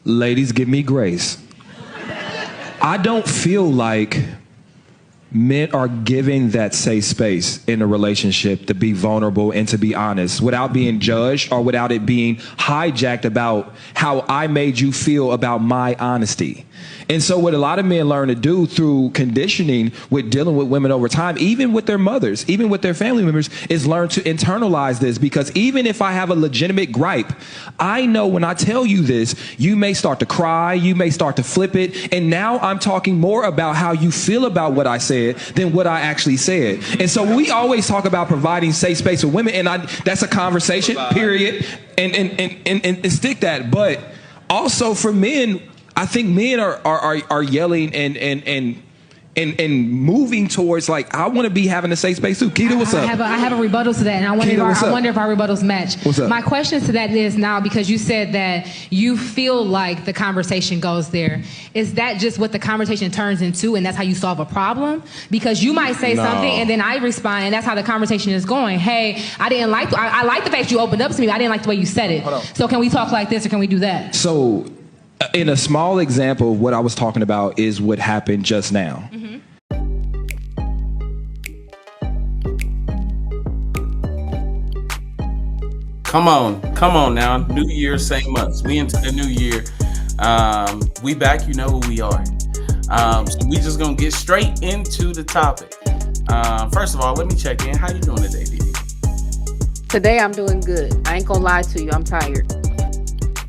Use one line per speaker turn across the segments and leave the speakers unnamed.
Ladies, give me grace. I don't feel like men are given that safe space in a relationship to be vulnerable and to be honest without being judged or without it being hijacked about how I made you feel about my honesty. And so what a lot of men learn to do through conditioning with dealing with women over time, even with their mothers, even with their family members, is learn to internalize this, because even if I have a legitimate gripe, I know when I tell you this, you may start to cry, you may start to flip it. And now I'm talking more about how you feel about what I said than what I actually said. And so we always talk about providing safe space for women, and that's a conversation, period, and stick that. But also for men, I think men are yelling and moving towards like, I want to be having a safe space too. Keita, what's up?
I have a rebuttal to that, and I wonder if our rebuttals match.
What's up?
My question to that is now, because you said that you feel like the conversation goes there, is that just what the conversation turns into, and that's how you solve a problem? Because you might say something, and then I respond, and that's how the conversation is going. Hey, I like the fact you opened up to me, but I didn't like the way you said it. So can we talk like this, or can we do that?
So in a small example of what I was talking about is what happened just now.
Mm-hmm.
Come on now. New year, same months. We into the new year. We back, you know who we are. So we just gonna get straight into the topic. First of all, let me check in. How you doing today, Didi?
Today I'm doing good. I ain't gonna lie to you, I'm tired.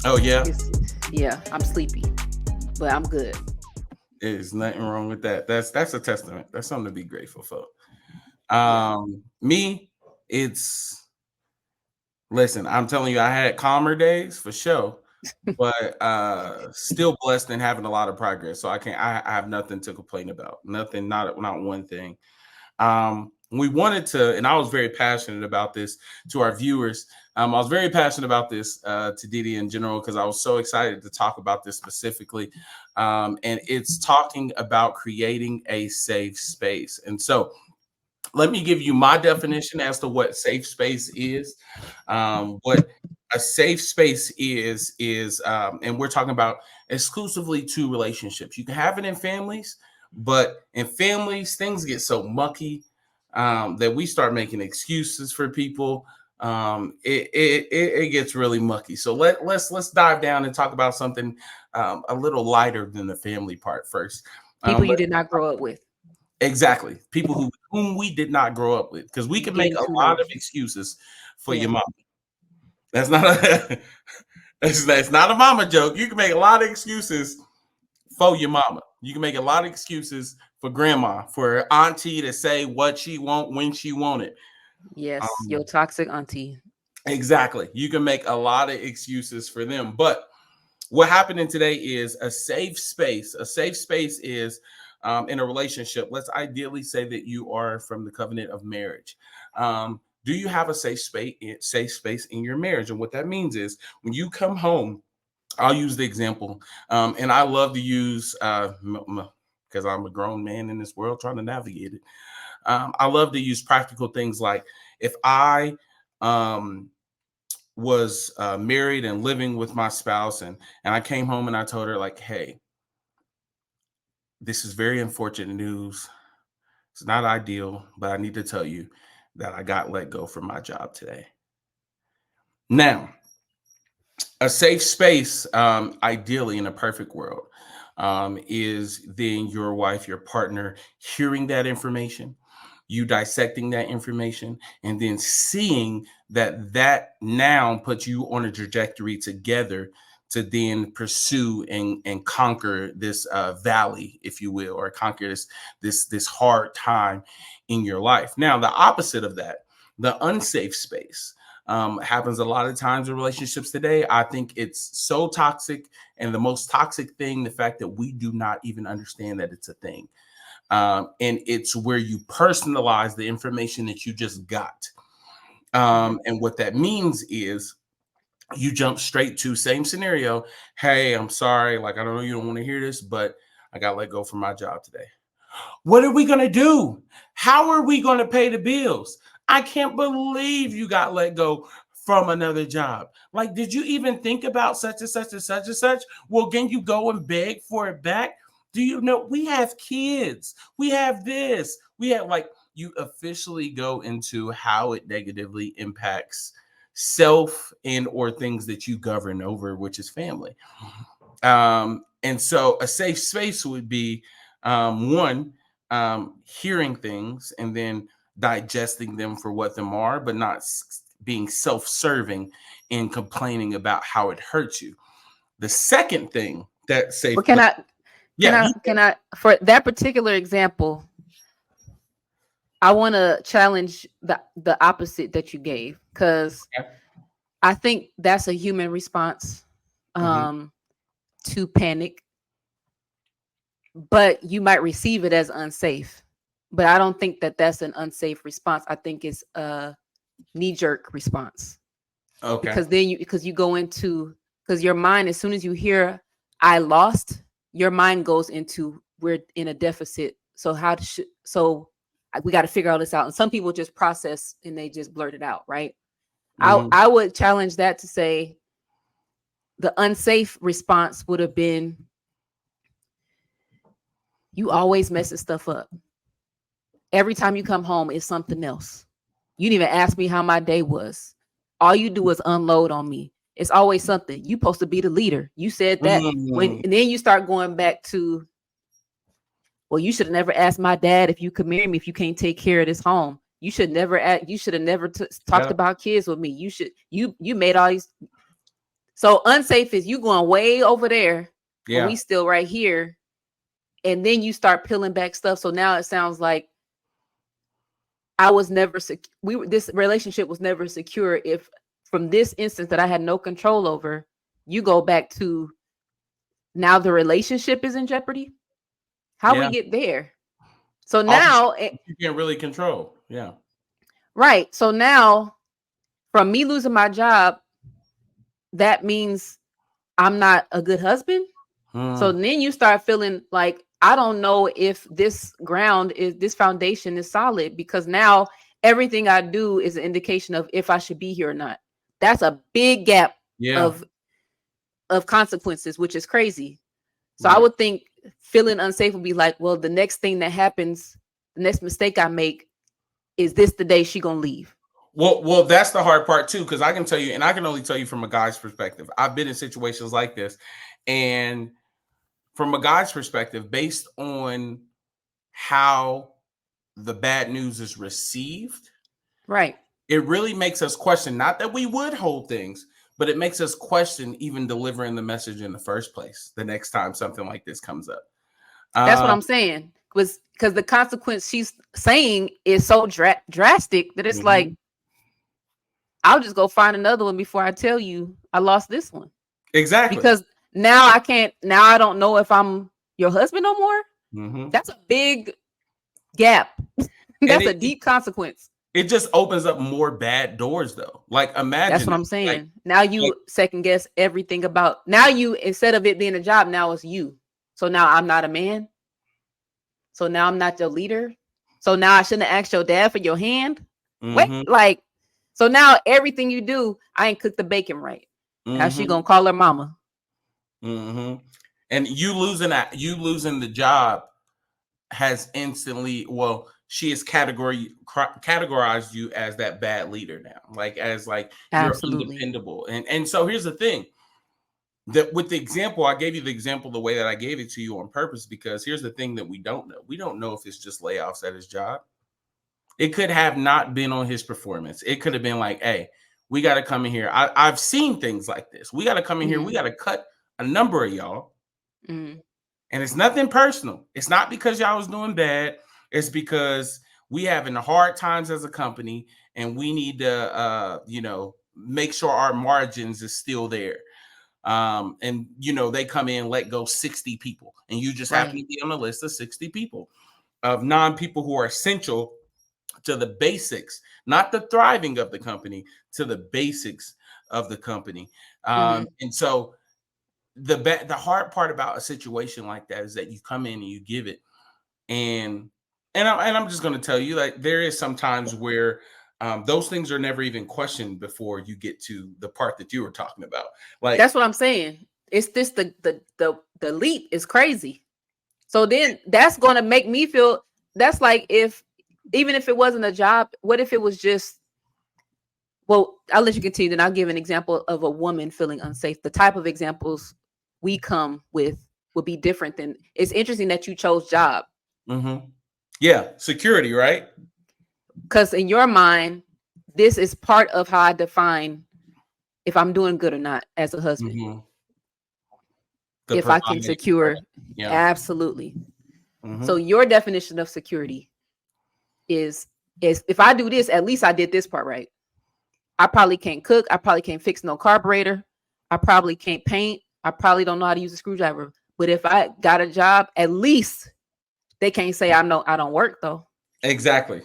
Oh yeah?
Yeah, I'm sleepy, but I'm good.
There's nothing wrong with that. That's a testament. That's something to be grateful for. Me, listen, I'm telling you, I had calmer days for sure, but still blessed and having a lot of progress. So I have nothing to complain about. Nothing, not one thing. We wanted to, and I was very passionate about this to our viewers. I was very passionate about this to Didi in general, because I was so excited to talk about this specifically. And it's talking about creating a safe space. And so let me give you my definition as to what safe space is. What a safe space is, and we're talking about exclusively two relationships. You can have it in families, but in families, things get so mucky that we start making excuses for people. It gets really mucky. So let's dive down and talk about something a little lighter than the family part first.
People you did not grow up with.
Exactly. People whom we did not grow up with, because we can make a lot of excuses for your mama. That's not that's not a mama joke. You can make a lot of excuses for your mama. You can make a lot of excuses for grandma, for auntie to say what she want when she want it.
Yes, your toxic auntie.
Exactly. You can make a lot of excuses for them. But what happening today is a safe space. A safe space is in a relationship. Let's ideally say that you are from the covenant of marriage. Do you have a safe space in your marriage? And what that means is when you come home, I'll use the example, and I love to use because I'm a grown man in this world trying to navigate it. I love to use practical things like if I was married and living with my spouse, and I came home and I told her like, hey, this is very unfortunate news. It's not ideal, but I need to tell you that I got let go from my job today. Now, a safe space, ideally in a perfect world, is then your wife, your partner, hearing that information, you dissecting that information, and then seeing that now puts you on a trajectory together to then pursue and conquer this valley, if you will, or conquer this hard time in your life. Now, the opposite of that, the unsafe space, happens a lot of times in relationships today. I think it's so toxic, and the most toxic thing, the fact that we do not even understand that it's a thing. And it's where you personalize the information that you just got. And what that means is you jump straight to same scenario. Hey, I'm sorry. Like, I don't know, you don't want to hear this, but I got let go from my job today. What are we going to do? How are we going to pay the bills? I can't believe you got let go from another job. Like, did you even think about such and such and such and such? Well, can you go and beg for it back? Do you know we have kids? We have this. We have, like, you officially go into how it negatively impacts self and or things that you govern over, which is family. And so a safe space would be one, hearing things and then digesting them for what them are, but not being self-serving and complaining about how it hurts you. The second thing that safe
Well, can I, for that particular example, I want to challenge the opposite that you gave, because I think that's a human response to panic, but you might receive it as unsafe. But I don't think that that's an unsafe response. I think it's a knee-jerk response.
Okay.
Because then you go into, because your mind, as soon as you hear "I lost," your mind goes into, we're in a deficit. So we got to figure all this out. And some people just process and they just blurt it out, right? I would challenge that to say the unsafe response would have been, you always messing stuff up. Every time you come home, it's something else. You didn't even ask me how my day was. All you do is unload on me. It's always something. You supposed to be the leader. You said that. And then you start going back to, well, you should have never asked my dad if you could marry me if you can't take care of this home. You should never talked about kids with me. You made all these. So unsafe is you going way over there. Yeah. We still right here. And then you start peeling back stuff. So now it sounds like I was never this relationship was never secure if from this instance that I had no control over, you go back to now the relationship is in jeopardy. How we get there? So now
you can't really control. Yeah.
Right. So now from me losing my job, that means I'm not a good husband. So then you start feeling like, I don't know if this foundation is solid, because now everything I do is an indication of if I should be here or not. That's a big gap of consequences, which is crazy. So I would think feeling unsafe would be like, well, the next thing that happens, the next mistake I make, is this the day she gonna leave?
Well, that's the hard part too, because I can tell you, and I can only tell you from a guy's perspective. I've been in situations like this, and from a guy's perspective, based on how the bad news is received,
right,
it really makes us question, not that we would hold things, but it makes us question even delivering the message in the first place the next time something like this comes up.
That's what I'm saying, was because the consequence she's saying is so drastic that it's like, I'll just go find another one before I tell you I lost this one.
Exactly.
Because now I don't know if I'm your husband no more. That's a big gap. That's a deep consequence.
It just opens up more bad doors though. Like, imagine.
That's what I'm saying. Like, now you second guess everything about, now you, instead of it being a job, now it's you. So now I'm not a man. So now I'm not your leader. So now I shouldn't have asked your dad for your hand. Wait, like, so now everything you do, I ain't cooked the bacon right. Now she gonna call her mama.
And you losing the job has instantly, well, she has categorized you as that bad leader now, like as like
Absolutely.
You're undependable. And so here's the thing, that with the example, I gave you the example the way that I gave it to you on purpose, because here's the thing that we don't know. We don't know if it's just layoffs at his job. It could have not been on his performance. It could have been like, hey, we got to come in here. I've seen things like this. We got to come in here. We got to cut a number of y'all. And it's nothing personal. It's not because y'all was doing bad. It's because we having hard times as a company, and we need to, make sure our margins is still there. And they come in, let go 60 people, and you just happen to be on a list of 60 people, of non-people who are essential to the basics, not the thriving of the company, to the basics of the company. And so the hard part about a situation like that is that you come in and you give it, and I'm just going to tell you, like, there is some times where those things are never even questioned before you get to the part that you were talking about. Like,
that's what I'm saying. It's this the leap is crazy. So then that's going to make me feel that's like if even if it wasn't a job, what if it was just, well, I'll let you continue, then I'll give an example of a woman feeling unsafe. The type of examples we come with would be different than, it's interesting that you chose job.
Yeah, security, right?
Because in your mind, this is part of how I define if I'm doing good or not as a husband. If I can secure,
yeah,
absolutely. So your definition of security is if I do this, at least I did this part right. I probably can't cook. I probably can't fix no carburetor. I probably can't paint. I probably don't know how to use a screwdriver. But if I got a job, at least they can't say I don't work though.
Exactly.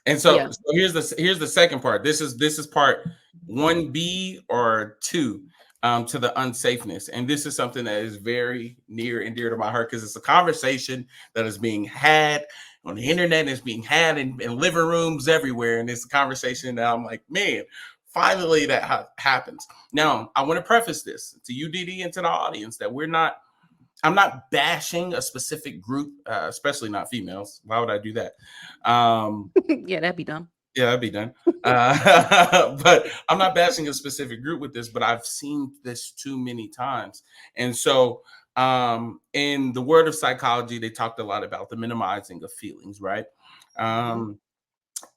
And so here's the second part. This is part 1B or 2 to the unsafeness. And this is something that is very near and dear to my heart because it's a conversation that is being had on the internet, and it's being had in living rooms everywhere. And it's a conversation that I'm like, man, finally that happens. Now, I want to preface this to you, Didi, and to the audience that I'm not bashing a specific group, especially not females. Why would I do that?
Yeah, that'd be dumb.
Yeah, that'd be done. But I'm not bashing a specific group with this, but I've seen this too many times. And so in the world of psychology, they talked a lot about the minimizing of feelings, right? And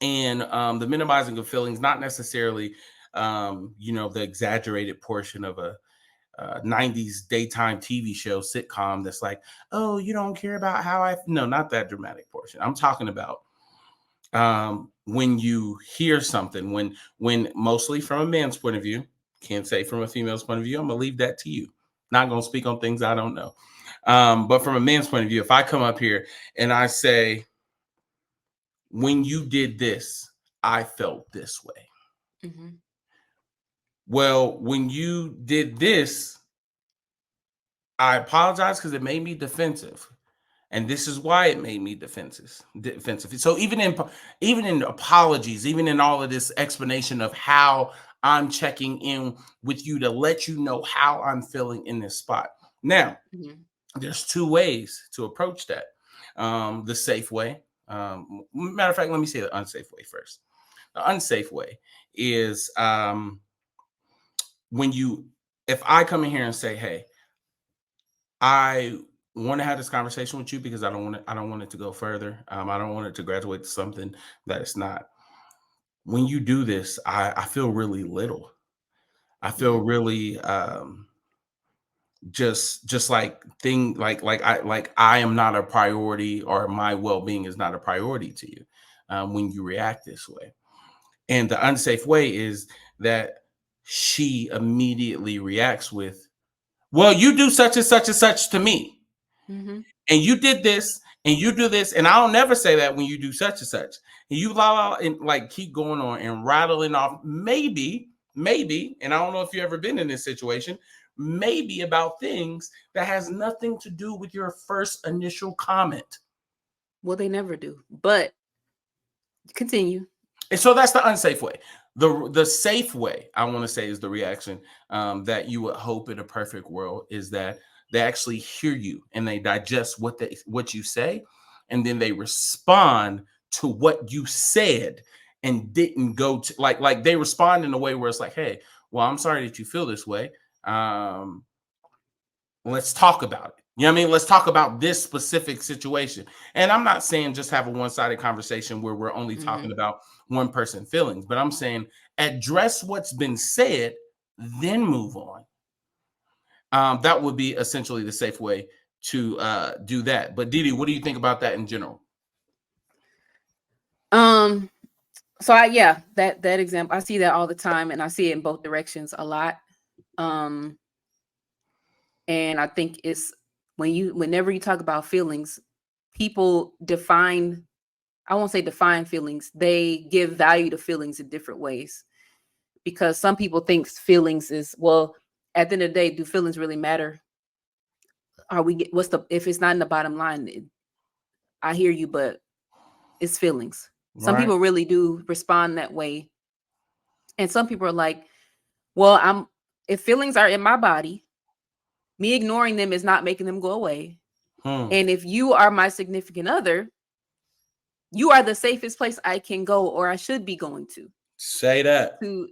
the minimizing of feelings, not necessarily, the exaggerated portion of a 90s daytime TV show sitcom that's like, oh, you don't care about how no, not that dramatic portion. I'm talking about when you hear something, when mostly from a man's point of view, can't say from a female's point of view, I'm gonna leave that to you. Not gonna speak on things I don't know. But from a man's point of view, if I come up here and I say, when you did this, I felt this way. Well, when you did this, I apologize because it made me defensive. And this is why it made me defensive. So even in apologies, even in all of this explanation of how I'm checking in with you to let you know how I'm feeling in this spot. Now, there's 2 ways to approach that. The safe way. Matter of fact, let me say the unsafe way first. The unsafe way is if I come in here and say, hey, I want to have this conversation with you because I don't want it to go further. I don't want it to graduate to something that it's not. When you do this, I feel really little. I feel really just like I am not a priority, or my well-being is not a priority to you when you react this way. And the unsafe way is that she immediately reacts with, well, you do such and such and such to me. And you did this, and you do this, and I'll never say that when you do such and such. And you allow and like keep going on and rattling off maybe, and I don't know if you've ever been in this situation, maybe about things that has nothing to do with your first initial comment.
Well, they never do, but continue.
And so that's the unsafe way. The safe way, I want to say, is the reaction that you would hope in a perfect world is that they actually hear you and they digest what you say, and then they respond to what you said and didn't go to like they respond in a way where it's like, hey, well, I'm sorry that you feel this way. Let's talk about it. You know what I mean? Let's talk about this specific situation. And I'm not saying just have a one-sided conversation where we're only talking about one person's feelings, but I'm saying address what's been said, then move on. That would be essentially the safe way to do that. But Didi, what do you think about that in general?
So that example, I see that all the time, and I see it in both directions a lot. And I think it's whenever you talk about feelings, people I won't say define feelings, they give value to feelings in different ways. Because some people think feelings is, well, at the end of the day, do feelings really matter? If it's not in the bottom line, I hear you, but it's feelings. Some people really do respond that way. And some people are like, well, if feelings are in my body, me ignoring them is not making them go away. And if you are my significant other, you are the safest place I can go, or I should be going to.
Say that.
To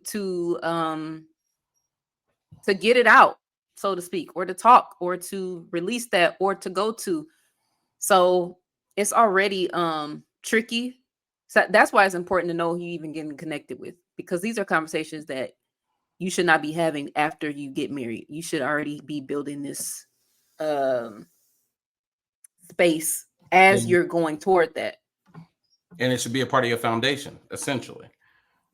get it out, so to speak, or to talk, or to release that, or to go to. So it's already tricky. So that's why it's important to know who you even getting connected with, because these are conversations that you should not be having after you get married. You should already be building this space as you're going toward that.
And it should be a part of your foundation, essentially.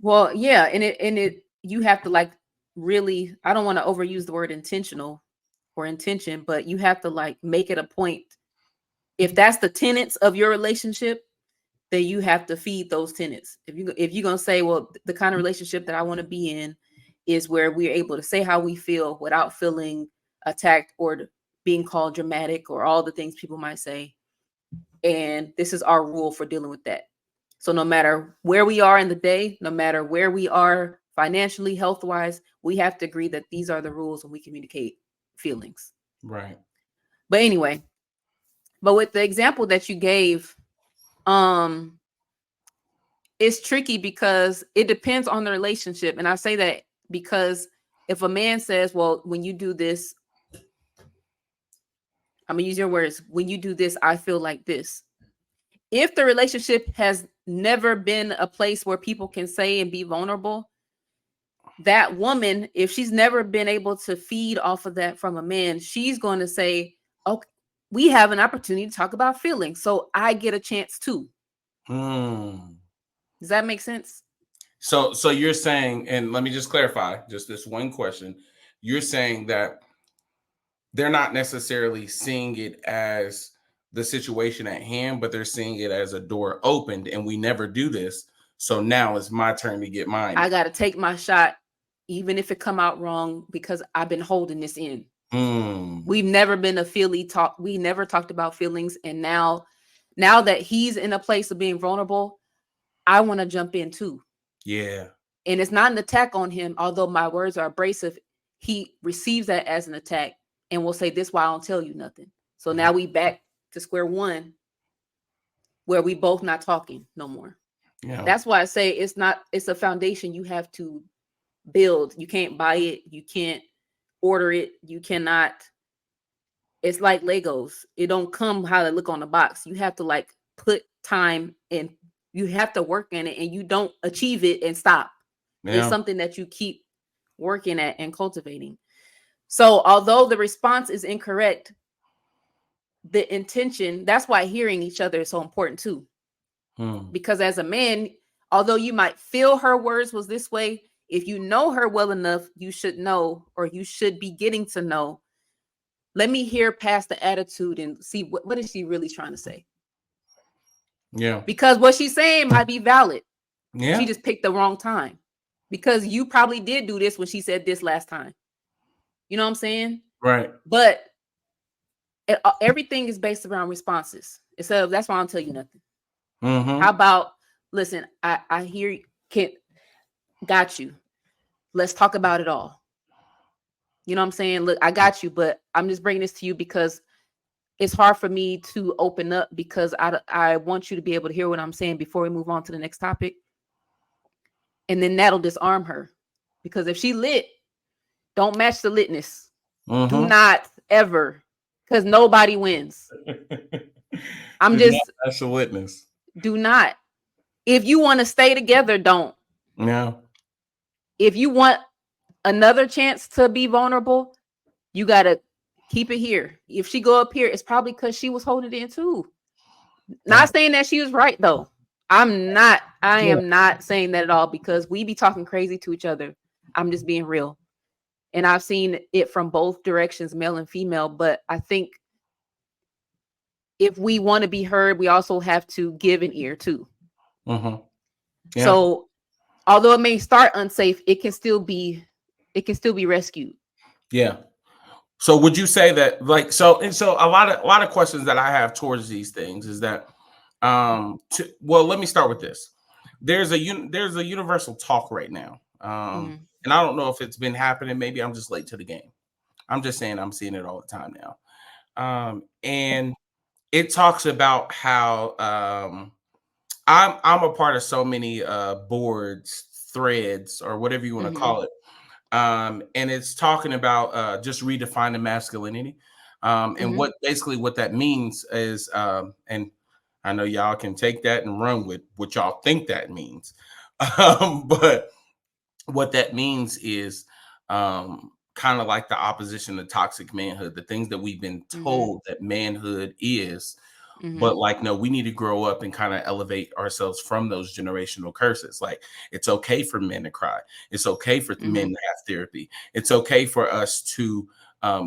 Well, yeah, and it you have to like really, I don't want to overuse the word intentional or intention, but you have to like make it a point. If that's the tenets of your relationship, then you have to feed those tenets. If you're gonna say, well, the kind of relationship that I want to be in is where we're able to say how we feel without feeling attacked or being called dramatic or all the things people might say. And this is our rule for dealing with that. So no matter where we are in the day, no matter where we are financially, health-wise, we have to agree that these are the rules when we communicate feelings.
Right.
But anyway, but with the example that you gave, it's tricky because it depends on the relationship. And I say that because if a man says, well, when you do this, I'm gonna use your words, when you do this, I feel like this. If the relationship has never been a place where people can say and be vulnerable, that woman, if she's never been able to feed off of that from a man, she's going to say, okay, we have an opportunity to talk about feelings, so I get a chance too. Does that make sense?
So you're saying, and let me just clarify just this one question. You're saying that they're not necessarily seeing it as the situation at hand, but they're seeing it as a door opened, and we never do this. So now it's my turn to get mine.
I got to take my shot, even if it come out wrong, because I've been holding this in. We've never been a feely talk. We never talked about feelings. And now that he's in a place of being vulnerable, I want to jump in too.
Yeah.
And it's not an attack on him. Although my words are abrasive, he receives that as an attack and will say, this is why I don't tell you nothing. So now we back to square one, where we both not talking no more. Yeah. That's why I say it's a foundation you have to build. You can't buy it. You can't order it. You cannot. It's like Legos. It don't come how they look on the box. You have to like put time and you have to work in it, and you don't achieve it and stop. Yeah. It's something that you keep working at and cultivating. So although the response is incorrect, the intention, that's why hearing each other is so important too. Because as a man, although you might feel her words was this way, if you know her well enough, you should know, or you should be getting to know, let me hear past the attitude and see what is she really trying to say. Yeah. Because what she's saying might be valid. Yeah. She just picked the wrong time. Because you probably did do this when she said this last time. You know what I'm saying? Right. But everything is based around responses. So that's why I don't tell you nothing. How about, listen, I hear you, got you. Let's talk about it all. You know what I'm saying? Look, I got you, but I'm just bringing this to you because it's hard for me to open up, because I want you to be able to hear what I'm saying before we move on to the next topic. And then that'll disarm her. Because if she lit, don't match the litness. Do not ever, because nobody wins. I'm just
that's a witness.
Do not. If you want to stay together, don't. No. If you want another chance to be vulnerable, you gotta keep it here. If she go up here, it's probably because she was holding it in too. Not saying that she was right though. I am not saying that at all, because we be talking crazy to each other. I'm just being real. And I've seen it from both directions, male and female. But I think if we want to be heard, we also have to give an ear too. Yeah. So although it may start unsafe, it can still be rescued. Yeah.
So would you say that, like, so a lot of questions that I have towards these things is that, well, let me start with this. there's a universal talk right now. And I don't know if it's been happening. Maybe I'm just late to the game. I'm just saying I'm seeing it all the time now. And it talks about how I'm a part of so many boards, threads, or whatever you want to call it. And it's talking about just redefining masculinity. And what that means is, and I know y'all can take that and run with what y'all think that means. But what that means is kind of like the opposition to toxic manhood, the things that we've been told that manhood is. But like, no, we need to grow up and kind of elevate ourselves from those generational curses. Like, it's okay for men to cry. It's okay for men to have therapy. It's okay for us to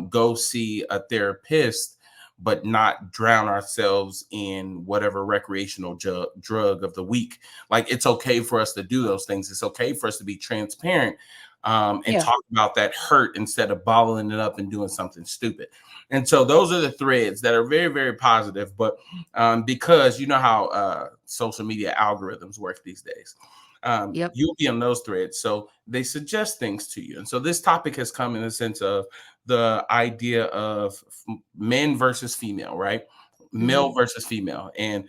go see a therapist, but not drown ourselves in whatever recreational drug of the week. Like, it's okay for us to do those things. It's okay for us to be transparent and talk about that hurt instead of bottling it up and doing something stupid. And so those are the threads that are very, very positive. But because you know how social media algorithms work these days, you'll be on those threads. So they suggest things to you. And so this topic has come in the sense of the idea of men versus female, right? Male versus female. And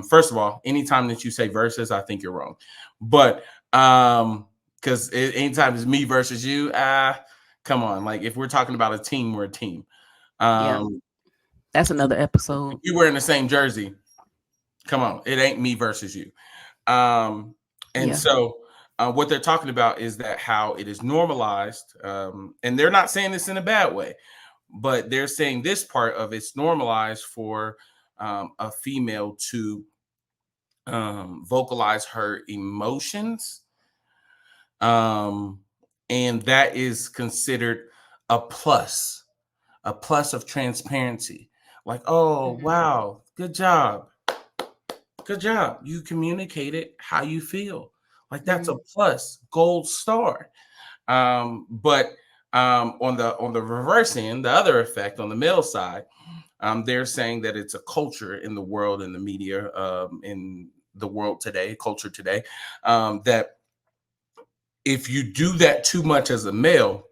first of all, anytime that you say versus, I think you're wrong. But because anytime it's me versus you, come on. Like, if we're talking about a team, we're a team.
That's another episode.
If you were in the same jersey, come on, it ain't me versus you. So what they're talking about is that how it is normalized, and they're not saying this in a bad way, but they're saying this part of it's normalized for a female to vocalize her emotions, and that is considered a plus of transparency. Like, oh, wow, good job. You communicated how you feel. Like, that's a plus, gold star. But on the reverse end, the other effect on the male side, they're saying that it's a culture in the world, in the media, in the world today, culture today, that if you do that too much as a male,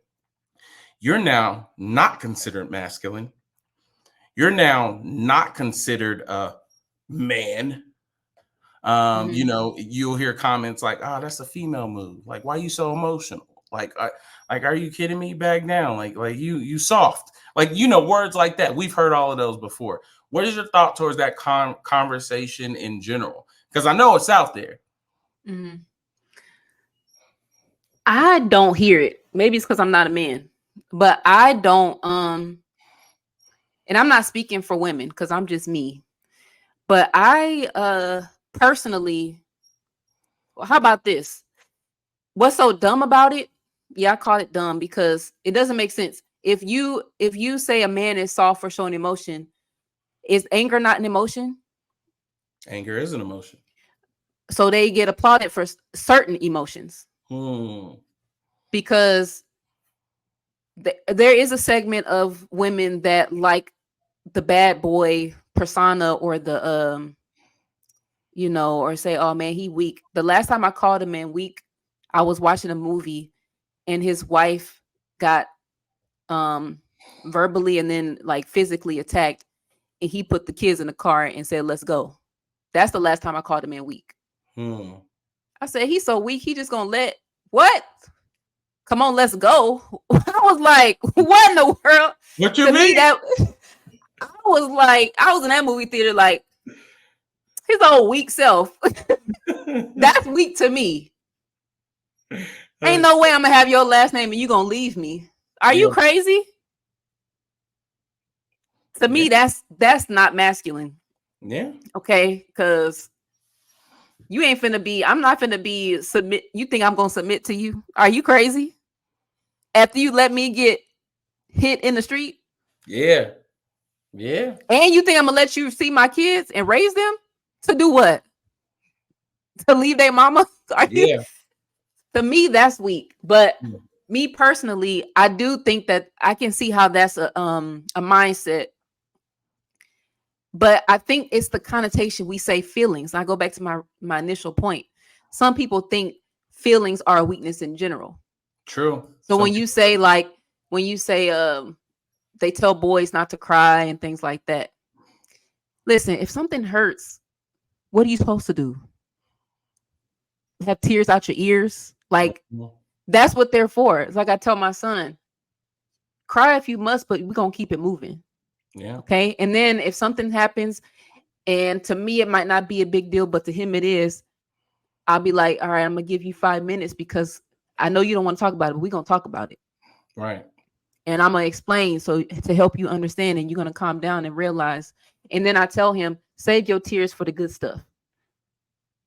you're now not considered masculine. You're now not considered a man. You know, you'll hear comments like, "Oh, that's a female move. Like, why are you so emotional? Like, are you kidding me? Back down. Like you soft. Like, you know, words like that. We've heard all of those before. What is your thought towards that conversation in general? Because I know it's out there.
I don't hear it. Maybe it's because I'm not a man, but I don't. And I'm not speaking for women because I'm just me. But I personally, well, how about this? What's so dumb about it? Yeah, I call it dumb because it doesn't make sense. If you say a man is soft for showing emotion, is anger not an emotion?
Anger is an emotion.
So they get applauded for certain emotions. Because there is a segment of women that like the bad boy persona, or the you know, or say, oh man, he weak. The last time I called a man weak, I was watching a movie and his wife got verbally and then like physically attacked, and he put the kids in the car and said, let's go. That's the last time I called a man weak. I said, he's so weak, he just gonna let what? Come on, let's go. I was like, what in the world?
What you mean?
I was like, I was in that movie theater like, his old weak self. That's weak to me. Ain't no way I'm gonna have your last name and you gonna leave me. Are you crazy? To me, that's not masculine.
Yeah.
Okay, because you ain't finna be. I'm not finna be submit. You think I'm gonna submit to you? Are you crazy? After you let me get hit in the street?
Yeah. Yeah.
And you think I'm gonna let you see my kids and raise them to do what? To leave their mama?
Yeah.
To me, that's weak. But me personally, I do think that I can see how that's a mindset. But I think it's the connotation we say feelings. I go back to my initial point. some people think feelings are a weakness in general.
True.
So when you say they tell boys not to cry and things like that. Listen, if something hurts, what are you supposed to do? Have tears out your ears? Like, that's what they're for. It's like I tell my son, cry if you must, but we're going to keep it moving.
Yeah.
Okay. And then if something happens, and to me, it might not be a big deal, but to him it is, I'll be like, all right, I'm going to give you 5 minutes because I know you don't want to talk about it, but we're going to talk about it.
Right.
And I'm going to explain so to help you understand, and you're going to calm down and realize. And then I tell him, save your tears for the good stuff.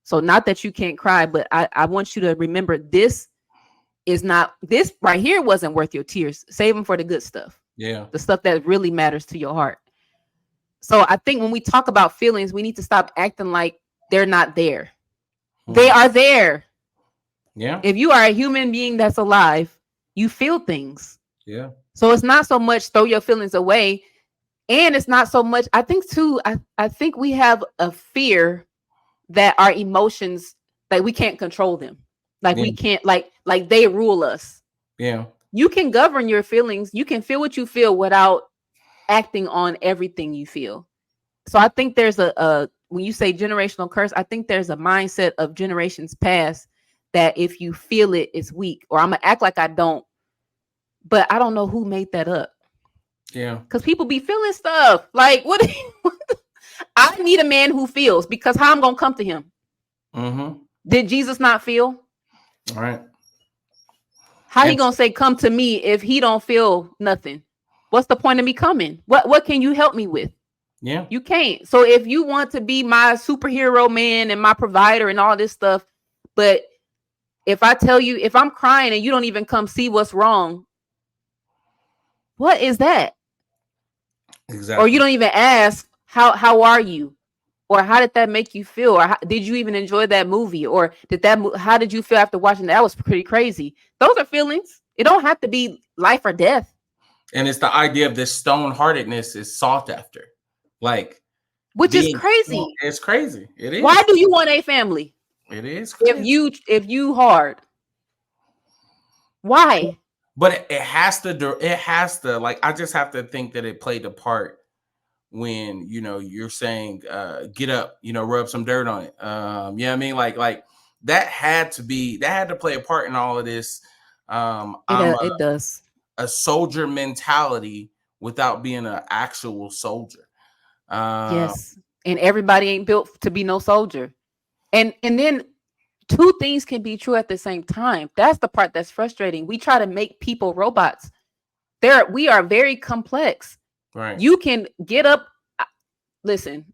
So not that you can't cry, but I want you to remember this right here wasn't worth your tears. Save them for the good stuff.
Yeah.
The stuff that really matters to your heart. So I think when we talk about feelings, we need to stop acting like they're not there. They are there.
Yeah.
If you are a human being that's alive, you feel things.
Yeah.
So it's not so much throw your feelings away. And it's not so much, I think too, I think we have a fear that our emotions, like we can't control them. Like we can't, like they rule us.
Yeah.
You can govern your feelings. You can feel what you feel without acting on everything you feel. So I think there's when you say generational curse, I think there's a mindset of generations past that if you feel it, it's weak, or I'm gonna act like I don't. But I don't know who made that up.
Yeah.
Because people be feeling stuff. Like, what? I need a man who feels, because how I'm gonna come to him?
Mm-hmm.
Did Jesus not feel?
All right.
How he gonna say come to me if he don't feel nothing? What's the point of me coming? What can you help me with?
Yeah.
You can't. So if you want to be my superhero man and my provider and all this stuff, but if I tell you, if I'm crying and you don't even come see what's wrong, what is that?
Exactly.
Or you don't even ask, how are you? Or how did that make you feel? Or did you even enjoy that movie? Or how did you feel after watching that? That was pretty crazy. Those are feelings. It don't have to be life or death.
And it's the idea of this stone-heartedness is sought after. Like,
which is crazy.
It's crazy. It is.
Why do you want a family?
It is crazy.
If you hard. Why?
But it has to, like, I just have to think that it played a part when, you're saying, get up, rub some dirt on it. You know what I mean? Like that had to play a part in all of this.
It does.
A soldier mentality without being an actual soldier.
Yes. And everybody ain't built to be no soldier. And then two things can be true at the same time. That's the part that's frustrating. We try to make people robots. We are very complex.
Right.
You can get up. Listen,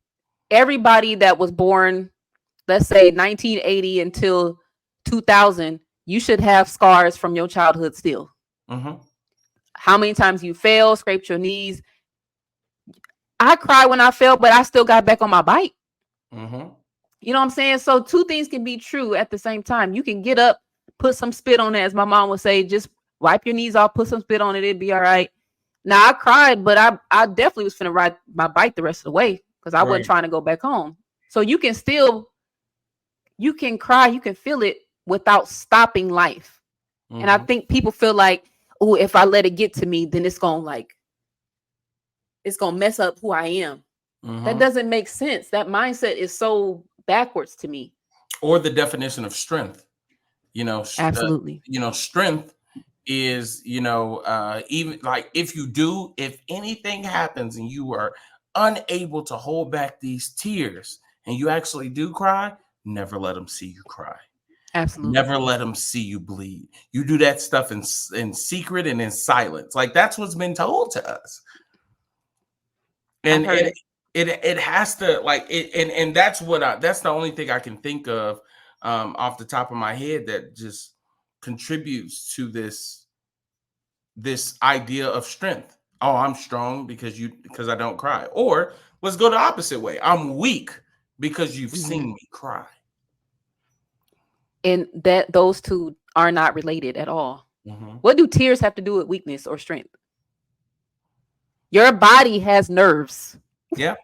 everybody that was born, let's say 1980 until 2000, you should have scars from your childhood still.
Mm-hmm.
How many times you fell, scraped your knees. I cried when I fell, but I still got back on my bike.
Mm-hmm.
You know what I'm saying? So two things can be true at the same time. You can get up, put some spit on it, as my mom would say, just wipe your knees off, put some spit on it, it'd be all right. Now I cried, but I definitely was finna ride my bike the rest of the way because I wasn't trying to go back home. So you can cry, you can feel it without stopping life. Mm-hmm. And I think people feel like, oh, if I let it get to me, then it's gonna mess up who I am. Mm-hmm. That doesn't make sense. That mindset is so backwards to me.
Or the definition of strength. Absolutely. Strength is, even like if anything happens and you are unable to hold back these tears and you actually do cry, never let them see you cry.
Absolutely.
Never let them see you bleed. You do that stuff in secret and in silence. Like that's what's been told to us. And it has to and that's that's the only thing I can think of off the top of my head that just contributes to this idea of strength. Oh, I'm strong because I don't cry. Or let's go the opposite way. I'm weak because you've seen me cry.
And that those two are not related at all. Mm-hmm. What do tears have to do with weakness or strength? Your body has nerves.
Yeah.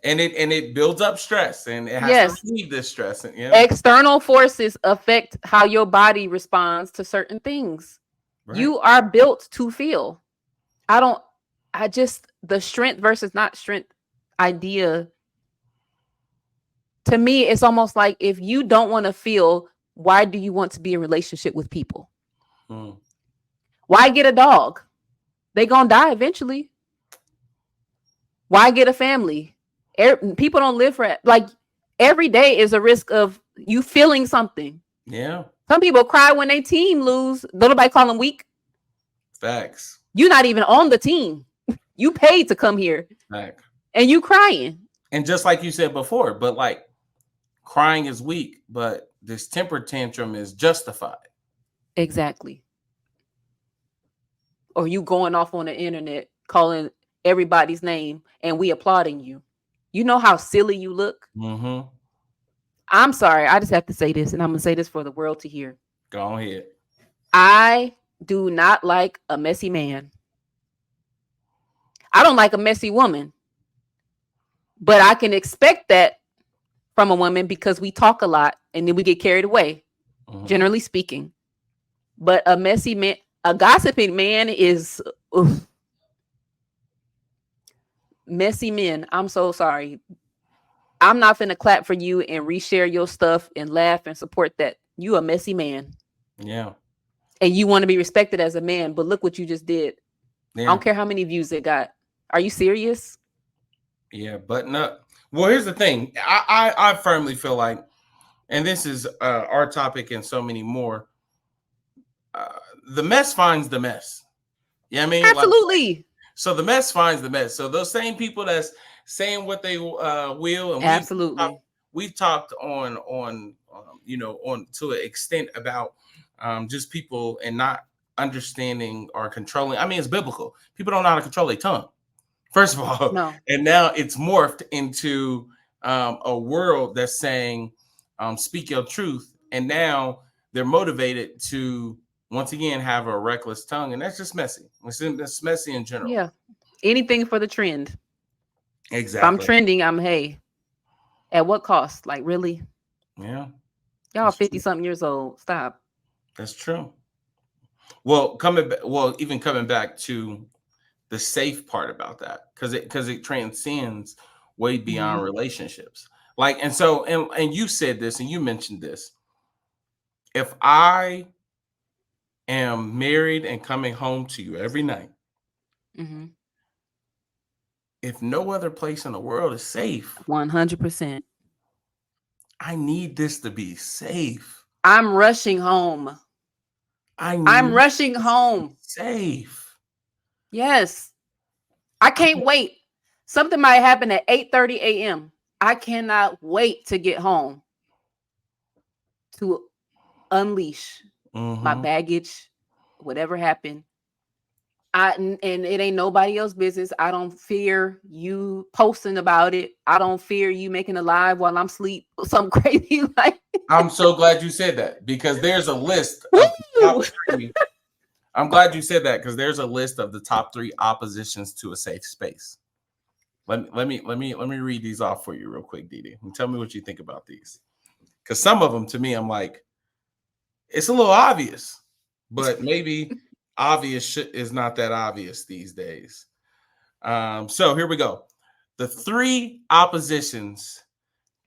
and it builds up stress, and it has
Yes.
to relieve this stress. And,
External forces affect how your body responds to certain things.
right.
You are built to feel. The strength versus not strength idea, to me, it's almost like, if you don't want to feel, why do you want to be in a relationship with people?
Mm.
Why get a dog? They gonna die eventually. Why get a family? People don't live for it. Like, every day is a risk of you feeling something.
Yeah.
Some people cry when their team lose. Don't nobody call them weak.
Facts.
You're not even on the team. You paid to come here.
Fact.
And you crying.
And just like you said before, but like, crying is weak, but this temper tantrum is justified.
Exactly. Or you going off on the internet calling everybody's name and we applauding you. You know how silly you look?
Mm-hmm.
I'm sorry. I just have to say this, and I'm going to say this for the world to hear.
Go ahead.
I do not like a messy man. I don't like a messy woman. But I can expect that from a woman because we talk a lot and then we get carried away, generally speaking. But a messy man, a gossiping man is... Oof. Messy men, I'm so sorry. I'm not finna clap for you and reshare your stuff and laugh and support that. You a messy man.
Yeah.
And you want to be respected as a man, but look what you just did.
Yeah.
I don't care how many views it got. Are you serious?
Yeah, button up. Well, here's the thing. I firmly feel like, and this is our topic and so many more, the mess finds the mess. Yeah, I mean,
absolutely.
Like, so the mess finds the mess. So those same people that's saying what they will, and
absolutely,
we've talked on on to an extent about just people and not understanding or controlling. I mean, it's biblical. People don't know how to control their tongue, first of all.
No.
And now it's morphed into a world that's saying, speak your truth. And now they're motivated to, once again, have a reckless tongue. And that's just messy. It's messy in general.
Yeah. Anything for the trend.
Exactly.
If I'm trending, hey, at what cost? Like, really?
Yeah.
Y'all 50-something years old. Stop.
That's true. Well, even coming back to the safe part about that, because it transcends way beyond relationships. Like, and so, and you said this and you mentioned this. If I am married and coming home to you every night, if no other place in the world is safe,
100%,
I need this to be safe.
I'm rushing home. I'm rushing home.
Safe.
Yes. I can't wait. Something might happen at 8:30 a.m. I cannot wait to get home to unleash my baggage, whatever happened. And it ain't nobody else's business. I don't fear you posting about it. I don't fear you making a live while I'm asleep or something crazy like.
I'm so glad you said that, because there's a list of the top 3. I'm glad you said that, because there's a list of the top 3 oppositions to a safe space. Let me read these off for you real quick, Didi, and tell me what you think about these. Because some of them, to me, I'm like, it's a little obvious, but maybe obvious is not that obvious these days. So here we go. The 3 oppositions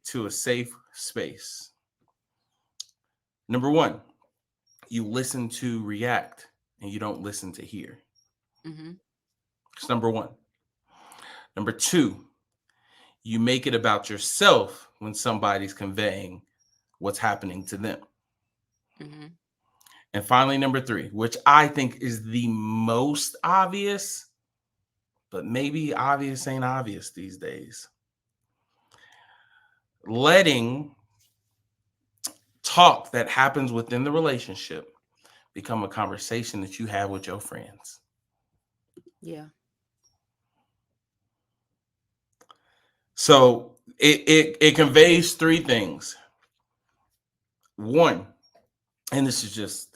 to a safe space. Number 1, you listen to react and you don't listen to hear. It's number 1. Number 2, you make it about yourself when somebody's conveying what's happening to them. And finally, number 3, which I think is the most obvious, but maybe obvious ain't obvious these days. Letting talk that happens within the relationship become a conversation that you have with your friends.
Yeah.
So it conveys 3 things. 1, and this is just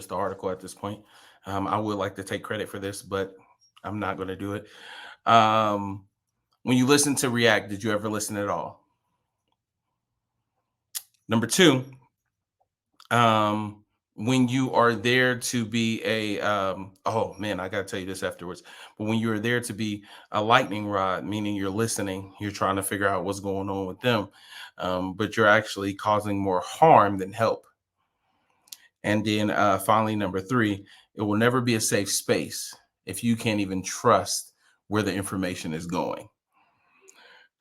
the article at this point. I would like to take credit for this, but I'm not going to do it. When you listen to react, did you ever listen at all? Number two, when you are there to be a oh man, I gotta tell you this afterwards. But when you're there to be a lightning rod, meaning you're listening, you're trying to figure out what's going on with them, but you're actually causing more harm than help. And then finally, number three, it will never be a safe space if you can't even trust where the information is going.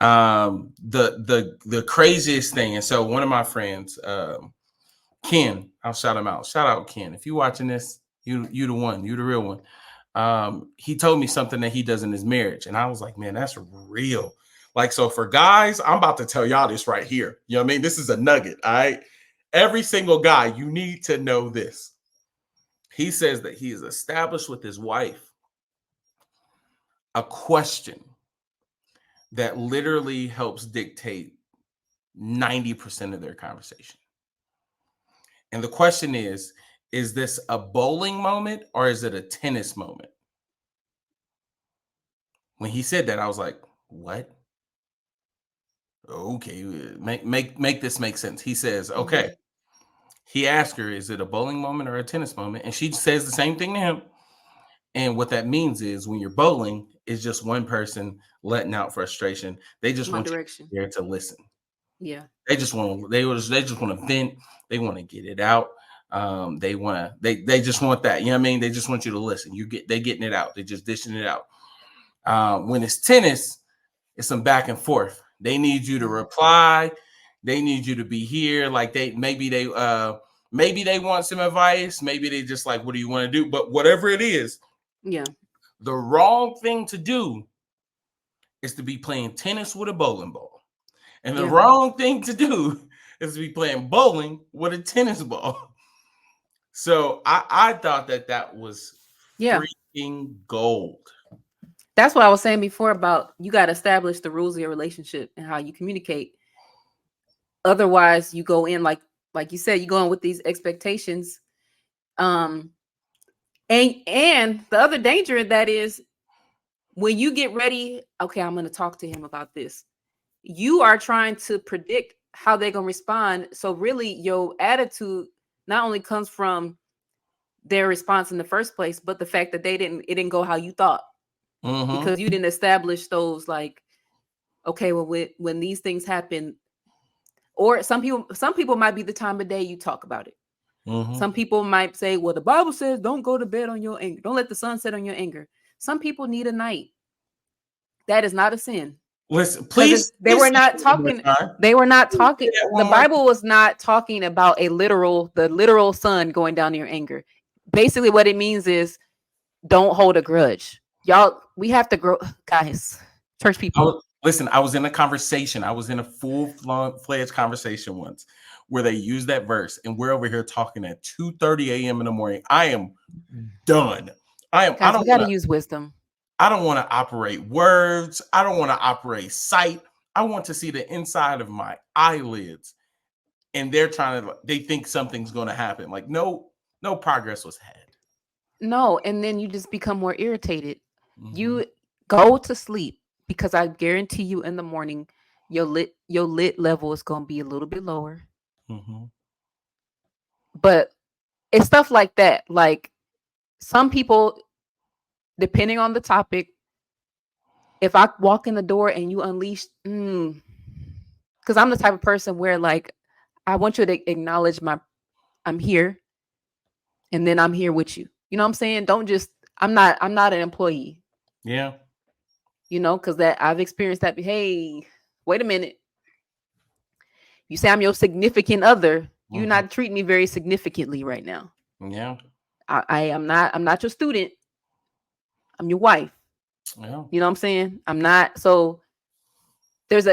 The craziest thing, and so one of my friends, Ken, I'll shout him out. Shout out Ken. If you watching this, you the one, you the real one. He told me something that he does in his marriage, and I was like, man, that's real. Like, so for guys, I'm about to tell y'all this right here. You know what I mean? This is a nugget. All right. Every single guy, you need to know this. He says that he is established with his wife a question that literally helps dictate 90% of their conversation. And the question is this a bowling moment or is it a tennis moment? When he said that, I was like, what? Okay, make this make sense. He says, okay. He asked her, is it a bowling moment or a tennis moment? And she says the same thing to him. And what that means is when you're bowling, it's just one person letting out frustration. They just want you there to listen.
Yeah.
They just want to vent. They want to get it out. They just want that. You know what I mean? They just want you to listen. They getting it out. They just dishing it out. When it's tennis, it's some back and forth. They need you to reply. They need you to be here. Like maybe they want some advice. Maybe they just like, what do you want to do? But whatever it is,
yeah,
the wrong thing to do is to be playing tennis with a bowling ball. And the wrong thing to do is to be playing bowling with a tennis ball. So I thought that was freaking gold.
That's what I was saying before about you got to establish the rules of your relationship and how you communicate. Otherwise, you go in like you said, you go in with these expectations. And the other danger in that is when you get ready, okay, I'm going to talk to him about this. You are trying to predict how they're going to respond. So really your attitude not only comes from their response in the first place, but the fact that it didn't go how you thought. Because you didn't establish those like, okay, well, when these things happen, or some people might be the time of day you talk about it. Some people might say, well, the Bible says don't go to bed on your anger. Don't let the sun set on your anger. Some people need a night. That is not a sin.
Listen, please.
They were not talking. They were not talking. The Bible was not talking about the literal sun going down in your anger. Basically, what it means is don't hold a grudge. Y'all, we have to grow, guys, church people.
Listen, I was in a conversation. I was in a full-fledged conversation once where they used that verse, and we're over here talking at 2:30 a.m. in the morning. I am done.
Guys, we got to use wisdom.
I don't want to operate words. I don't want to operate sight. I want to see the inside of my eyelids. And they think something's going to happen. Like no progress was had.
No, and then you just become more irritated. You go to sleep because I guarantee you in the morning, your lit level is going to be a little bit lower. But it's stuff like that. Like some people, depending on the topic, if I walk in the door and you unleash, because I'm the type of person where like, I want you to acknowledge I'm here and then I'm here with you. You know what I'm saying? Don't just, I'm not an employee.
Yeah.
You know, because that I've experienced that. Hey, wait a minute. You say I'm your significant other. You're not treating me very significantly right now.
Yeah.
I'm not your student. I'm your wife.
Yeah.
You know what I'm saying? I'm not. So there's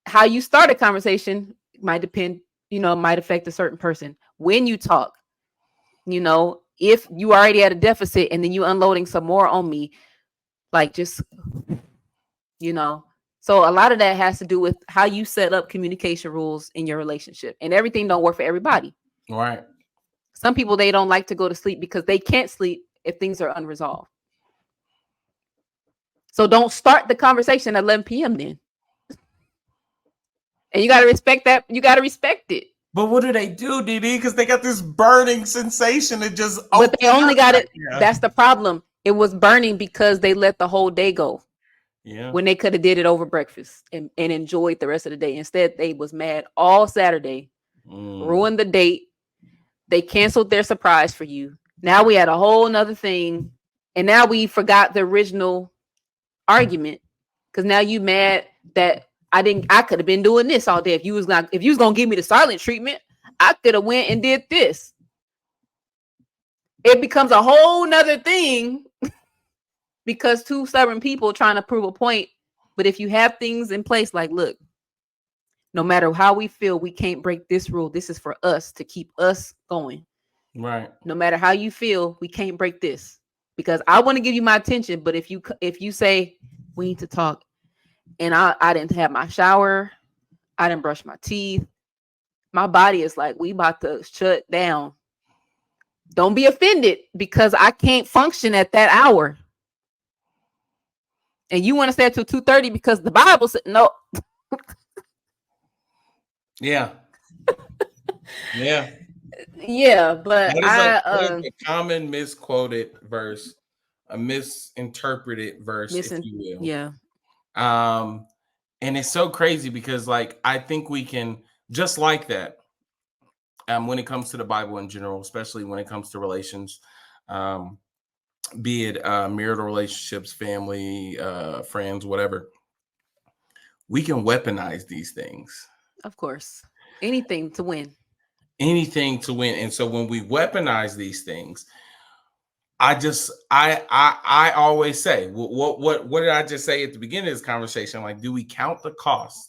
how you start a conversation might depend, might affect a certain person. When you talk, if you already at a deficit and then you unloading some more on me, like just, so a lot of that has to do with how you set up communication rules in your relationship, and everything don't work for everybody.
Right.
Some people, they don't like to go to sleep because they can't sleep if things are unresolved. So don't start the conversation at 11 p.m. then. And you got to respect that. You got to respect it.
But what do they do, DD? Because they got this burning sensation that just.
But they only got it. That's the problem. It was burning because they let the whole day go.
Yeah.
When they could have did it over breakfast and enjoyed the rest of the day. Instead, they was mad all Saturday, ruined the date. They canceled their surprise for you. Now we had a whole nother thing. And now we forgot the original argument. Because now you mad that I could have been doing this all day. If you was gonna give me the silent treatment, I could have went and did this. It becomes a whole nother thing because two stubborn people trying to prove a point. But if you have things in place, like, look, no matter how we feel, we can't break this rule. This is for us to keep us going.
Right.
No matter how you feel, we can't break this because I want to give you my attention. But if you say we need to talk, and I didn't have my shower, I didn't brush my teeth, my body is like, we about to shut down. Don't be offended because I can't function at that hour. And you want to stay until 2:30 because the Bible said no.
Yeah. Yeah.
Yeah, but
that is a common misquoted verse, a misinterpreted verse, if you will.
Yeah.
And it's so crazy because, like, I think we can just like that. When it comes to the Bible in general, especially when it comes to relations, be it marital relationships, family, friends, whatever, we can weaponize these things.
Of course, anything to win.
Anything to win. And so when we weaponize these things, I always say, what did I just say at the beginning of this conversation? Like, do we count the cost?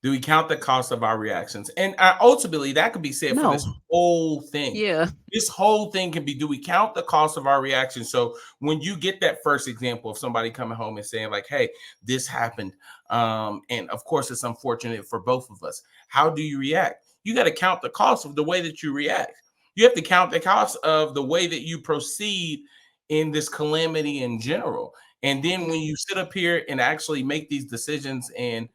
Do we count the cost of our reactions? And ultimately, that could be said for this whole thing.
Yeah.
This whole thing can be, do we count the cost of our reactions? So when you get that first example of somebody coming home and saying like, hey, this happened. And of course, it's unfortunate for both of us. How do you react? You got to count the cost of the way that you react. You have to count the cost of the way that you proceed in this calamity in general. And then when you sit up here and actually make these decisions and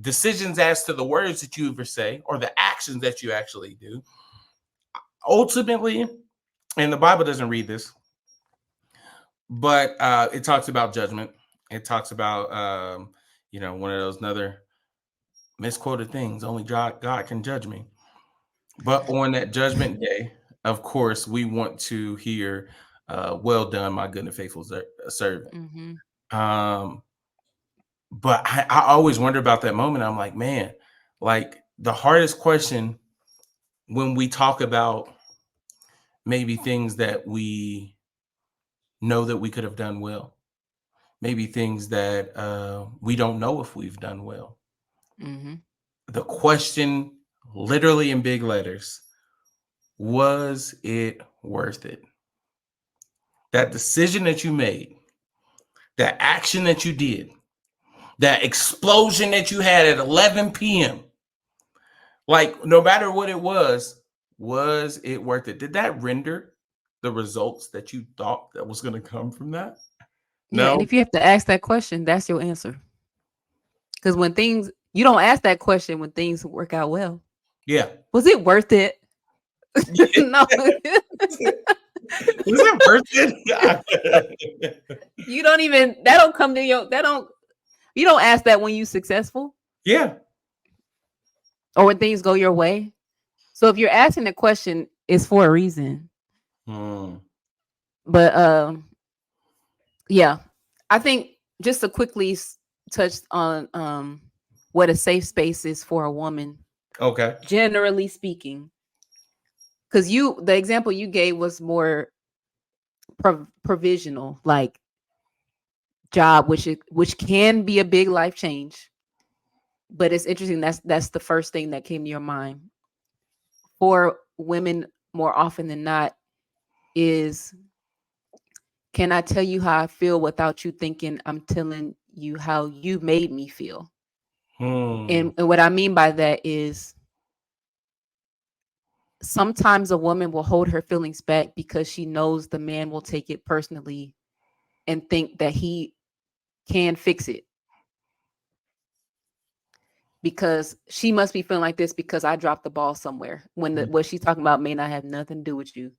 decisions as to the words that you ever say or the actions that you actually do, ultimately, and the Bible doesn't read this, but it talks about judgment. It talks about, one of those other misquoted things, only God can judge me. But on that judgment day, of course, we want to hear, well done, my good and faithful servant.
Mm-hmm.
But I always wonder about that moment. I'm like, man, like the hardest question when we talk about maybe things that we know that we could have done well, maybe things that we don't know if we've done well.
Mm-hmm.
The question, literally in big letters, was it worth it? That decision that you made, that action that you did, that explosion that you had at 11 p.m., like no matter what it was it worth it? Did that render the results that you thought that was going to come from that?
Yeah,
No.
and if you have to ask that question, that's your answer. Because you don't ask that question when things work out well.
Yeah.
Was it worth it? No.
Was it worth it?
You don't even, you don't ask that when you're successful.
Yeah.
Or when things go your way. So if you're asking the question, it's for a reason. But yeah, I think just to quickly touch on what a safe space is for a woman.
Okay.
Generally speaking, because the example you gave was more provisional, like job, which can be a big life change. But it's interesting. That's the first thing that came to your mind. For women, more often than not, is, can I tell you how I feel without you thinking I'm telling you how you made me feel? And what I mean by that is sometimes a woman will hold her feelings back because she knows the man will take it personally and think that he can fix it. Because she must be feeling like this because I dropped the ball somewhere when what she's talking about may not have nothing to do with you.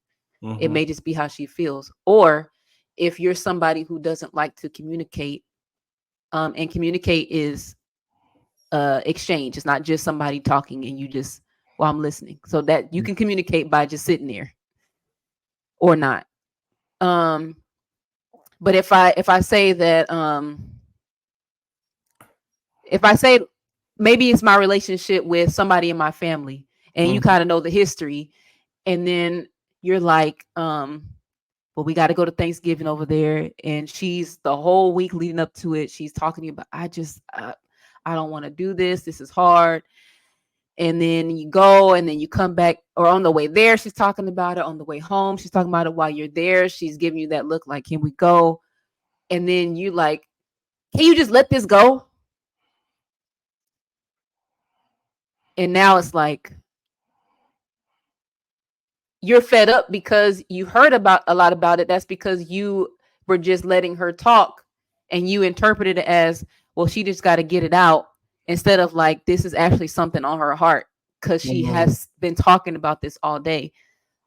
It may just be how she feels. Or if you're somebody who doesn't like to communicate, and communicate is exchange. It's not just somebody talking and you just, well, I'm listening. So that you can communicate by just sitting there or not. But if I say that, if I say maybe it's my relationship with somebody in my family and you kind of know the history, and then you're like, well, we got to go to Thanksgiving over there, and she's the whole week leading up to it, she's talking to you about, I don't want to do this. This is hard. And then you go and then you come back, or on the way there, she's talking about it. On the way home, she's talking about it. While you're there, she's giving you that look like, can we go? And then you like, can you just let this go? And now it's like, you're fed up because you heard about a lot about it. That's because you were just letting her talk and you interpreted it as, well, she just got to get it out, instead of like, this is actually something on her heart because she has been talking about this all day.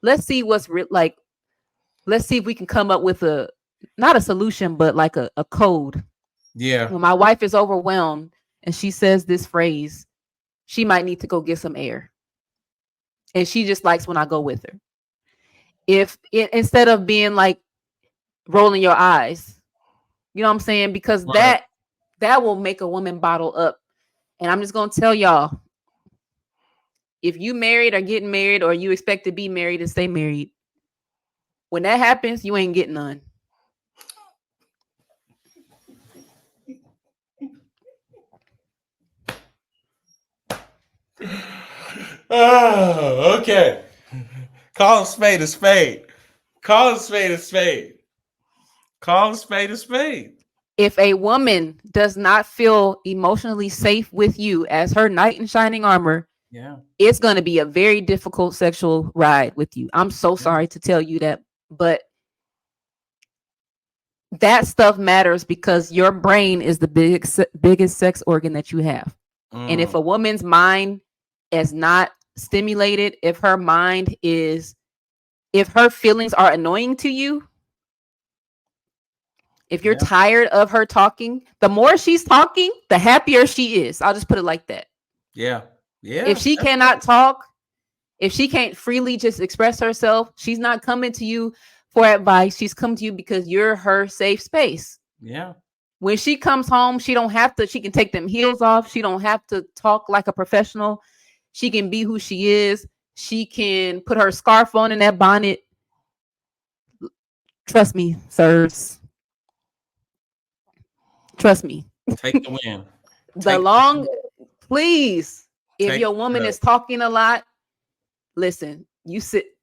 Let's see what's like, let's see if we can come up with not a solution, but like a code.
Yeah.
When my wife is overwhelmed and she says this phrase, she might need to go get some air. And she just likes when I go with her. Instead of being like rolling your eyes, you know what I'm saying? Because
right.
that will make a woman bottle up. And I'm just going to tell y'all, if you married or getting married, or you expect to be married and stay married, when that happens, you ain't getting none.
Oh, okay. Call a spade a spade. Call a spade a spade. Call a spade a spade.
If a woman does not feel emotionally safe with you as her knight in shining armor, it's going to be a very difficult sexual ride with you. I'm so sorry to tell you that, but that stuff matters because your brain is the biggest sex organ that you have. And if a woman's mind is not stimulated, if her feelings are annoying to you, if you're tired of her talking, the more she's talking, the happier she is. I'll just put it like that.
Yeah. Yeah.
If she cannot talk, if she can't freely just express herself, she's not coming to you for advice. She's coming to you because you're her safe space.
Yeah.
When she comes home, she can take them heels off. She don't have to talk like a professional. She can be who she is. She can put her scarf on and that bonnet. Trust me, sirs. Trust me.
Take the win.
Please, if your woman is talking a lot, listen,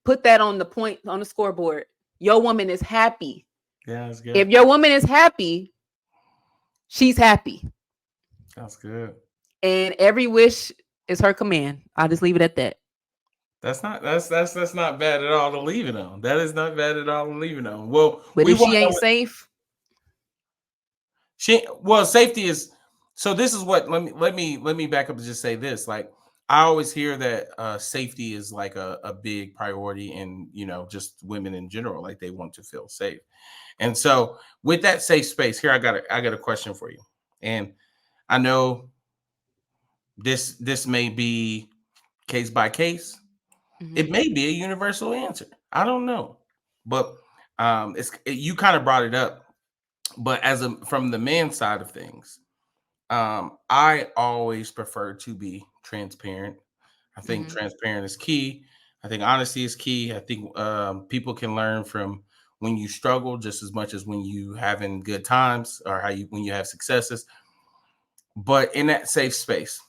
put that on the point on the scoreboard. Your woman is happy.
Yeah, that's good.
If your woman is happy, she's happy.
That's good.
And every wish is her command. I'll just leave it at that.
That's not bad at all to leave it on. That is not bad at all to leave it on. Well,
but if she ain't safe,
safety is. So this is what let me back up and just say this. Like, I always hear that safety is like a big priority in, just women in general. Like, they want to feel safe. And so with that safe space here, I got a question for you. And I know this may be case by case. Mm-hmm. It may be a universal answer. I don't know. But you kind of brought it up. But from the man's side of things, I always prefer to be transparent. I think transparent is key. I think honesty is key. I think people can learn from when you struggle just as much as when you having good times, or when you have successes. But in that safe space,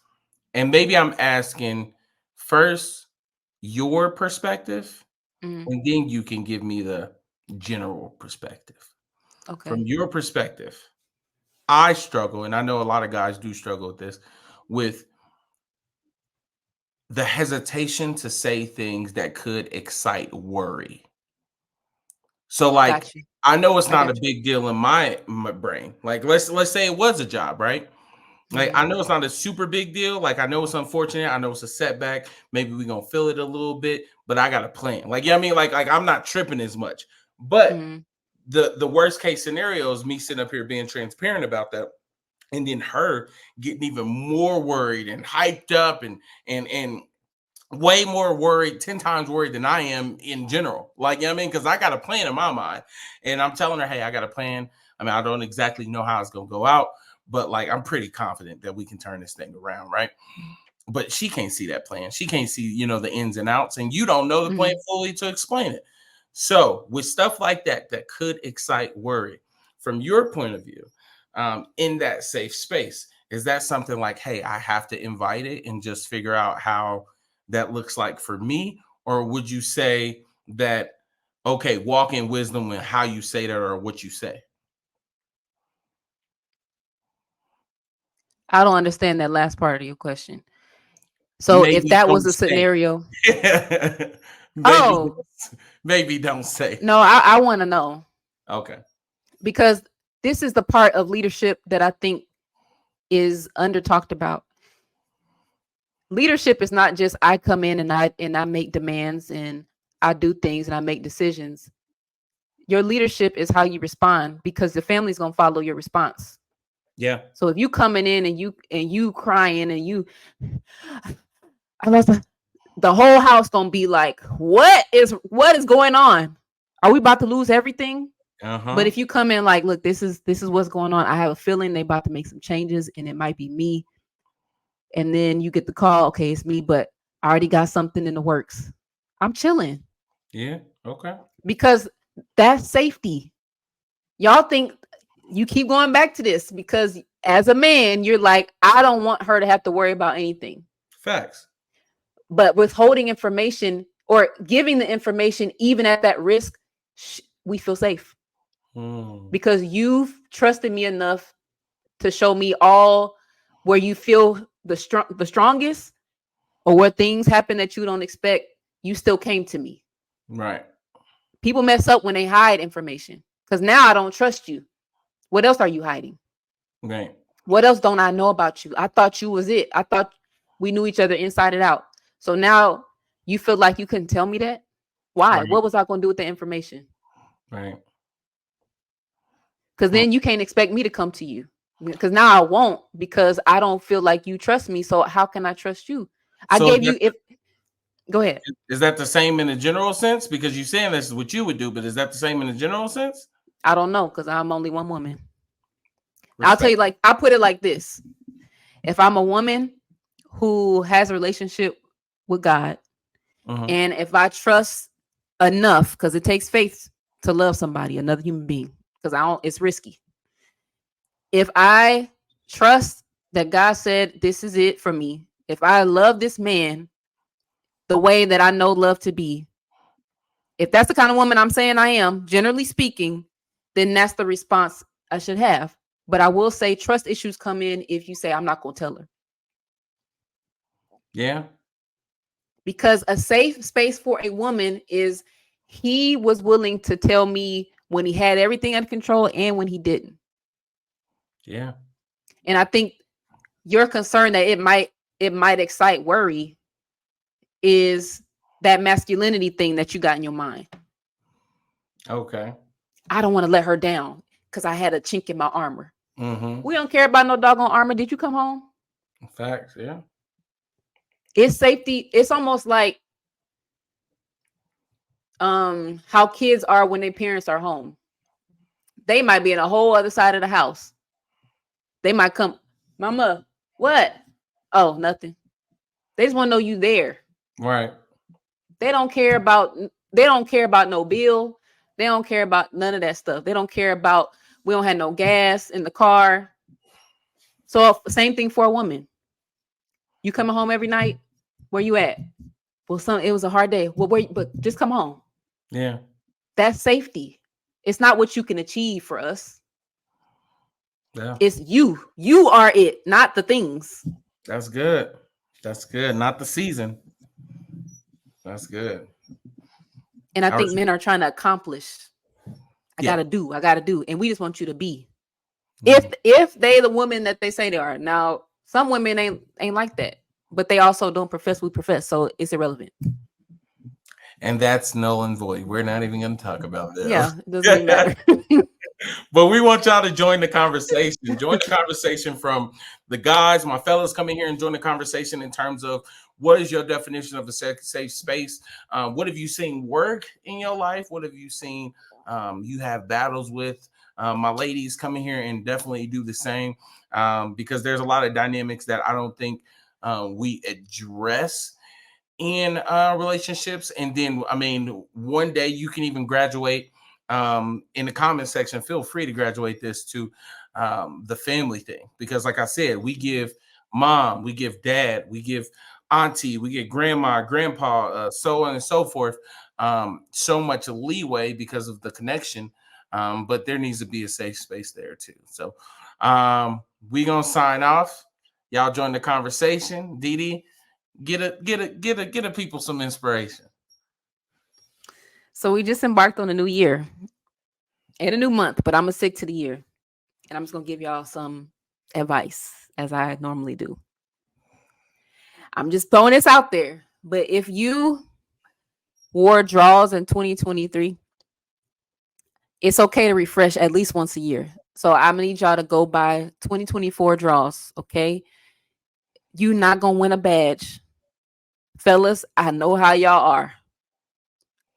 and maybe I'm asking first your perspective, and then you can give me the general perspective. Okay. From your perspective, I struggle, and I know a lot of guys do struggle with this, with the hesitation to say things that could excite worry. So like,
Got you.
I know it's
I
not
got
a big deal in my brain. Like let's say it was a job, right? Like I know it's not a super big deal. Like I know it's unfortunate. I know it's a setback. Maybe we're gonna feel it a little bit, but I got a plan. Like, you know what I mean? Like I'm not tripping as much. But the worst case scenario is me sitting up here being transparent about that, and then her getting even more worried and hyped up and way more worried, 10 times worried than I am in general. Like, you know what I mean? Because I got a plan in my mind, and I'm telling her, hey, I got a plan. I mean, I don't exactly know how it's gonna go out, but like I'm pretty confident that we can turn this thing around, right? But she can't see that plan. She can't see, the ins and outs, and you don't know the plan fully to explain it. So with stuff like that could excite worry, from your point of view, in that safe space, is that something like, hey, I have to invite it and just figure out how that looks like for me? Or would you say that, okay, walk in wisdom with how you say that or what you say?
I don't understand that last part of your question. So if
Maybe
that was
don't
a
say.
scenario,
maybe,
oh
maybe don't say.
no, I want to know,
Okay.
because this is the part of leadership that I think is under talked about. Leadership is not just I come in and I make demands and I do things and I make decisions. Your leadership is how you respond, because the family's gonna follow your response.
Yeah.
So if you coming in and you crying and you, I lost the whole house gonna be like, what is going on? Are we about to lose everything? But if you come in like, look, this is what's going on. I have a feeling they about to make some changes and it might be me. And then you get the call, okay, it's me, but I already got something in the works. I'm chilling.
Yeah. Okay.
Because that's safety. Y'all think you keep going back to this because as a man, you're like, I don't want her to have to worry about anything.
Facts.
But withholding information or giving the information, even at that risk, we feel safe. Because you've trusted me enough to show me all where you feel the strongest, or where things happen that you don't expect. You still came to me.
Right.
People mess up when they hide information, because now I don't trust you. What else are you hiding?
Right.
What else don't I know about you? I thought you was it. I thought we knew each other inside and out. So now you feel like you couldn't tell me that? Why?
Right.
What was I going to do with the information?
Right.
Because then you can't expect me to come to you, because now I won't, because I don't feel like you trust me. So how can I trust you? I gave you go ahead.
Is that the same in a general sense? Because you're saying this is what you would do, but is that the same in a general sense?
I don't know, because I'm only one woman.
Respect.
I'll tell you, like, I put it like this. If I'm a woman who has a relationship with God, and if I trust enough, because it takes faith to love somebody, another human being, because it's risky. If I trust that God said, this is it for me, if I love this man the way that I know love to be, if that's the kind of woman I'm saying I am, generally speaking, then that's the response I should have. But I will say trust issues come in if you say, I'm not going to tell her.
Yeah.
Because a safe space for a woman is he was willing to tell me when he had everything under control and when he didn't.
Yeah.
And I think your concern that it might excite worry is that masculinity thing that you got in your mind.
Okay.
I don't want to let her down because I had a chink in my armor.
We
don't care about no doggone armor. Did you come home?
Facts. Yeah.
It's safety. It's almost like how kids are when their parents are home. They might be in a whole other side of the house. They might come, Mama, what? Oh, nothing. They just want to know you there.
Right.
They don't care about no bill. They don't care about none of that stuff. They don't care about, we don't have no gas in the car. So same thing for a woman. You coming home every night? Where you at? Well, it was a hard day. Well, but just come home.
Yeah.
That's safety. It's not what you can achieve for us.
Yeah.
It's you. You are it, not the things.
That's good. That's good. Not the season. That's good.
And I think men are trying to accomplish I gotta do. And we just want you to be. If they the woman that they say they are. Now, some women ain't like that, but they also don't profess we profess, so it's irrelevant.
And that's null and void. We're not even going to talk about that.
Yeah, it doesn't even matter.
But we want y'all to join the conversation. Join the conversation from the guys, my fellas, come in here and join the conversation in terms of what is your definition of a safe space? What have you seen work in your life? What have you seen you have battles with? My ladies come in here and definitely do the same because there's a lot of dynamics that I don't think we address in relationships. And then, I mean, one day you can even graduate in the comment section. Feel free to graduate this to the family thing, because like I said, we give mom, we give dad, we give auntie, we give grandma, grandpa, so on and so forth, so much leeway because of the connection. But there needs to be a safe space there too. So we gonna sign off. Y'all join the conversation. Dee, get a people some inspiration.
So we just embarked on a new year and a new month, but I'm gonna stick to the year, and I'm just gonna give y'all some advice as I normally do. I'm just throwing this out there, but if you wore draws in 2023, it's okay to refresh at least once a year. So I'm gonna need y'all to go buy 2024 draws, okay? You're not gonna win a badge. Fellas, I know how y'all are.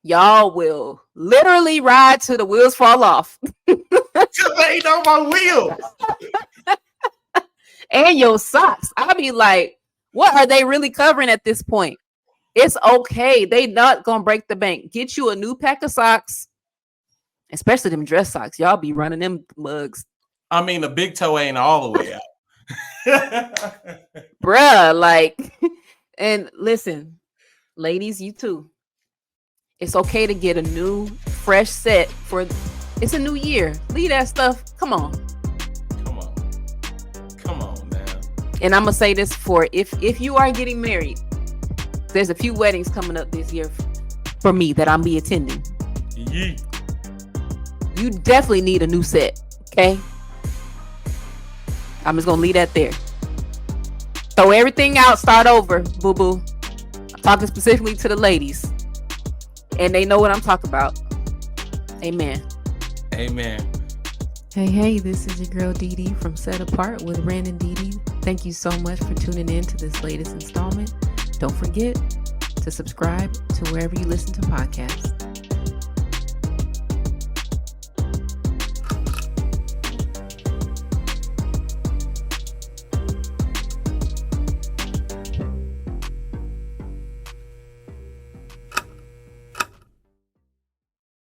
Y'all will literally ride till the wheels fall off.
Because they ain't on my wheels.
And your socks. I'll be like, what are they really covering at this point? It's okay. They not gonna break the bank. Get you a new pack of socks, especially them dress socks. Y'all be running them mugs.
I mean, the big toe ain't all the way out.
Bruh, like, and listen, ladies, you too. It's okay to get a new, fresh set for. It's a new year. Leave that stuff. Come on.
Come on, man.
And I'm gonna say this for if you are getting married, there's a few weddings coming up this year for me that I'm be attending.
Yeet.
You definitely need a new set. Okay. I'm just gonna leave that there. Throw everything out. Start over, boo boo. I'm talking specifically to the ladies. And they know what I'm talking about. Amen.
Amen.
Hey, this is your girl Dee Dee from Set Apart with Ren and Dee Dee. Thank you so much for tuning in to this latest installment. Don't forget to subscribe to wherever you listen to podcasts.